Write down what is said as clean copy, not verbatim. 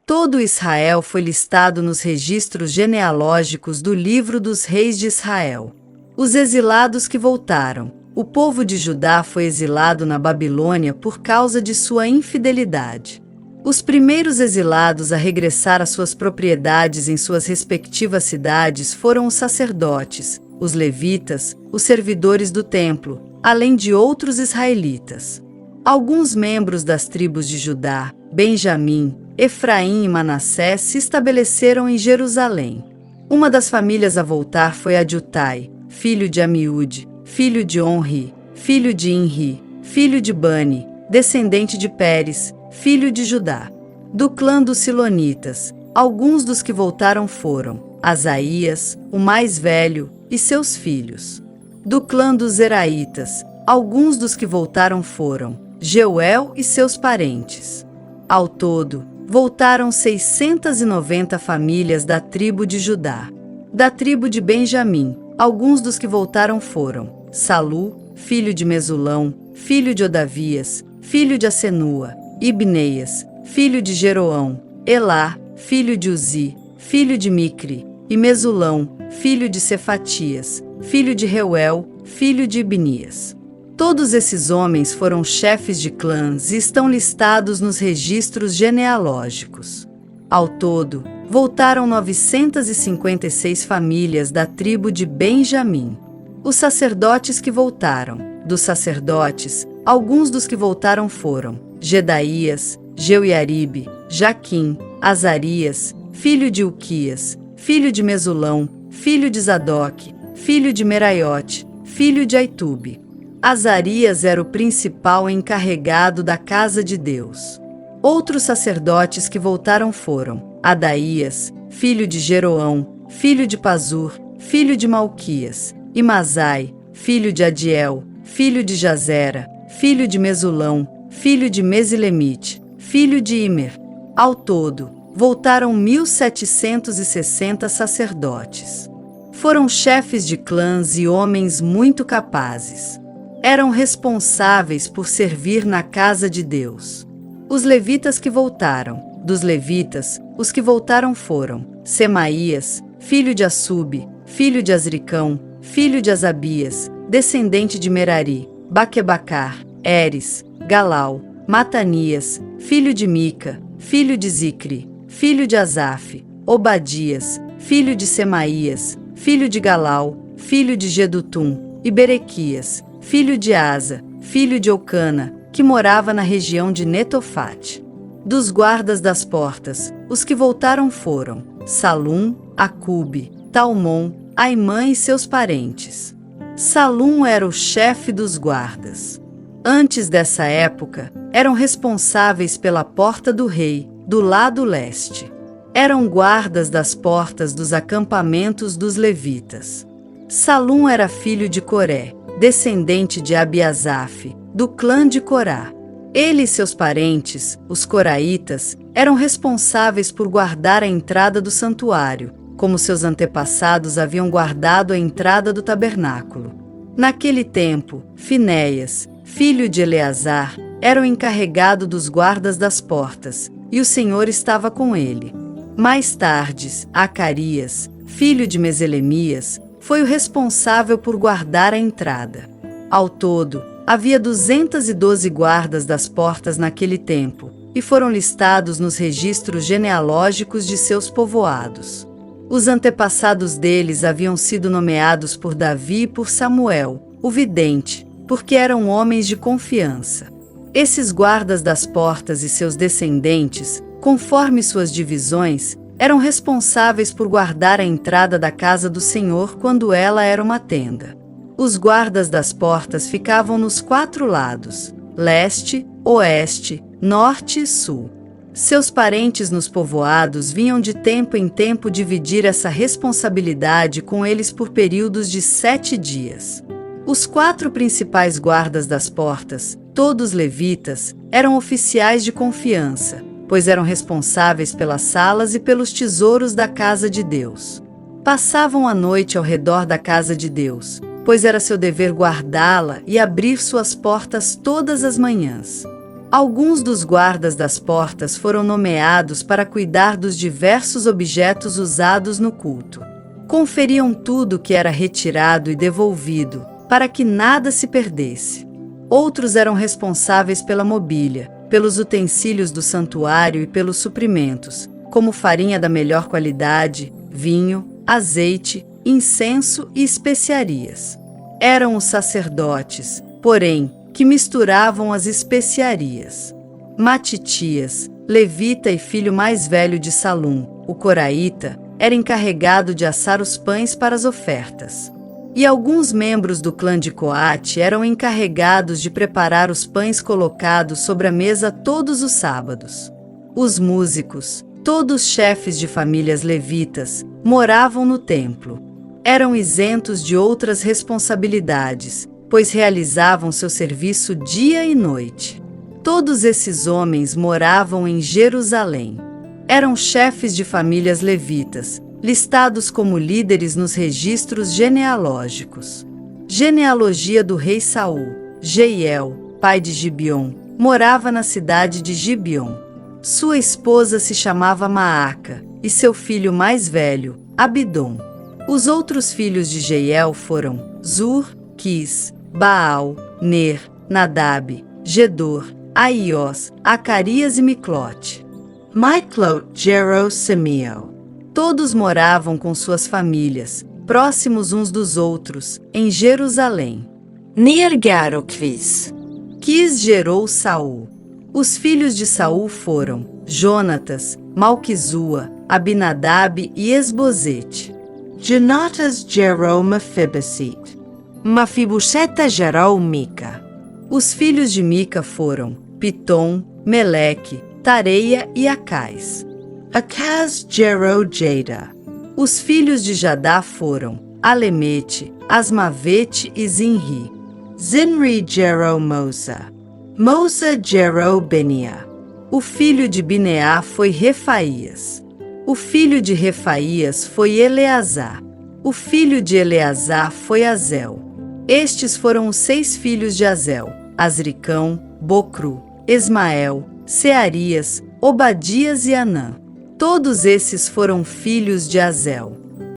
Todo Israel foi listado nos registros genealógicos do livro dos reis de Israel. Os exilados que voltaram. O povo de Judá foi exilado na Babilônia por causa de sua infidelidade. Os primeiros exilados a regressar às suas propriedades em suas respectivas cidades foram os sacerdotes, os levitas, os servidores do templo, além de outros israelitas. Alguns membros das tribos de Judá, Benjamim, Efraim e Manassés se estabeleceram em Jerusalém. Uma das famílias a voltar foi a de Utai, filho de Amiúde, filho de Onri, filho de Inri, filho de Bani, descendente de Pérez, filho de Judá. Do clã dos Silonitas, alguns dos que voltaram foram Asaías, o mais velho, e seus filhos. Do clã dos Zeraitas, alguns dos que voltaram foram Jeuel e seus parentes. Ao todo, voltaram 690 famílias da tribo de Judá. Da tribo de Benjamim, alguns dos que voltaram foram Salu, filho de Mesulão, filho de Odavias, filho de Asenua, Ibneias, filho de Jeroão, Elá, filho de Uzi, filho de Micri, e Mesulão, filho de Cefatias, filho de Reuel, filho de Ibnias. Todos esses homens foram chefes de clãs e estão listados nos registros genealógicos. Ao todo, voltaram 956 famílias da tribo de Benjamim. Os sacerdotes que voltaram. Dos sacerdotes, alguns dos que voltaram foram Jedaías, Jeuiaribe, Jaquim, Azarias, filho de Uquias, filho de Mesulão, filho de Zadoque, filho de Meraiote, filho de Aitube. Azarias era o principal encarregado da casa de Deus. Outros sacerdotes que voltaram foram Adaías, filho de Jeroão, filho de Pazur, filho de Malquias, e Masai, filho de Adiel, filho de Jazera, filho de Mesulão, filho de Mesilemite, filho de Imer. Ao todo, voltaram 1.760 sacerdotes. Foram chefes de clãs e homens muito capazes. Eram responsáveis por servir na casa de Deus. Os levitas que voltaram. Dos levitas, os que voltaram foram Semaías, filho de Assube, filho de Azricão, filho de Asabias, descendente de Merari, Baquebacar, Eres, Galau, Matanias, filho de Mica, filho de Zicri, filho de Asaf, Obadias, filho de Semaías, filho de Galau, filho de Gedutum, e Berequias, filho de Asa, filho de Eucana, que morava na região de Netofate. Dos guardas das portas, os que voltaram foram Salum, Acube, Talmon, Aimã e seus parentes. Salum era o chefe dos guardas. Antes dessa época, eram responsáveis pela porta do rei, do lado leste. Eram guardas das portas dos acampamentos dos levitas. Salum era filho de Coré, descendente de Abiasaf, do clã de Corá. Ele e seus parentes, os coraitas, eram responsáveis por guardar a entrada do santuário, como seus antepassados haviam guardado a entrada do tabernáculo. Naquele tempo, Finéias, filho de Eleazar, era o encarregado dos guardas das portas, e o Senhor estava com ele. Mais tarde, Acarias, filho de Meselemias, foi o responsável por guardar a entrada. Ao todo, havia 212 guardas das portas naquele tempo, e foram listados nos registros genealógicos de seus povoados. Os antepassados deles haviam sido nomeados por Davi e por Samuel, o vidente, porque eram homens de confiança. Esses guardas das portas e seus descendentes, conforme suas divisões, eram responsáveis por guardar a entrada da casa do Senhor quando ela era uma tenda. Os guardas das portas ficavam nos 4 lados, leste, oeste, norte e sul. Seus parentes nos povoados vinham de tempo em tempo dividir essa responsabilidade com eles por períodos de 7 dias. Os 4 principais guardas das portas, todos levitas, eram oficiais de confiança, pois eram responsáveis pelas salas e pelos tesouros da casa de Deus. Passavam a noite ao redor da casa de Deus, pois era seu dever guardá-la e abrir suas portas todas as manhãs. Alguns dos guardas das portas foram nomeados para cuidar dos diversos objetos usados no culto. Conferiam tudo que era retirado e devolvido, para que nada se perdesse. Outros eram responsáveis pela mobília, pelos utensílios do santuário e pelos suprimentos, como farinha da melhor qualidade, vinho, azeite, incenso e especiarias. Eram os sacerdotes, porém, que misturavam as especiarias. Matitias, levita e filho mais velho de Salum, o coraíta, era encarregado de assar os pães para as ofertas. E alguns membros do clã de Coate eram encarregados de preparar os pães colocados sobre a mesa todos os sábados. Os músicos, todos chefes de famílias levitas, moravam no templo. Eram isentos de outras responsabilidades, pois realizavam seu serviço dia e noite. Todos esses homens moravam em Jerusalém. Eram chefes de famílias levitas, listados como líderes nos registros genealógicos. Genealogia do rei Saul. Jeiel, pai de Gibeon, morava na cidade de Gibeon. Sua esposa se chamava Maaca, e seu filho mais velho, Abidom. Os outros filhos de Jeiel foram Zur, Quis, Baal, Ner, Nadab, Gedor, Aiós, Acarias e Miclote. Miclote gerou Semio. Todos moravam com suas famílias, próximos uns dos outros, em Jerusalém. Ner gerou Quis. Quis gerou Saul. Os filhos de Saul foram Jonatas, Malquizua, Abinadab e Esbozete. Jonatas gerou Mefibosete. Mefibosete gerou Mica. Os filhos de Mica foram Pitom, Meleque, Tareia e Acais. Acaz gerou Jada. Os filhos de Jadá foram Alemete, Asmavete e Zinri. Zinri gerou Mosa. Mosa gerou Benia. O filho de Bineá foi Refaías. O filho de Refaías foi Eleazar. O filho de Eleazar foi Azel. Estes foram os 6 filhos de Azel: Azricão, Bocru, Esmael, Searias, Obadias e Anã. Todos esses foram filhos de Azel.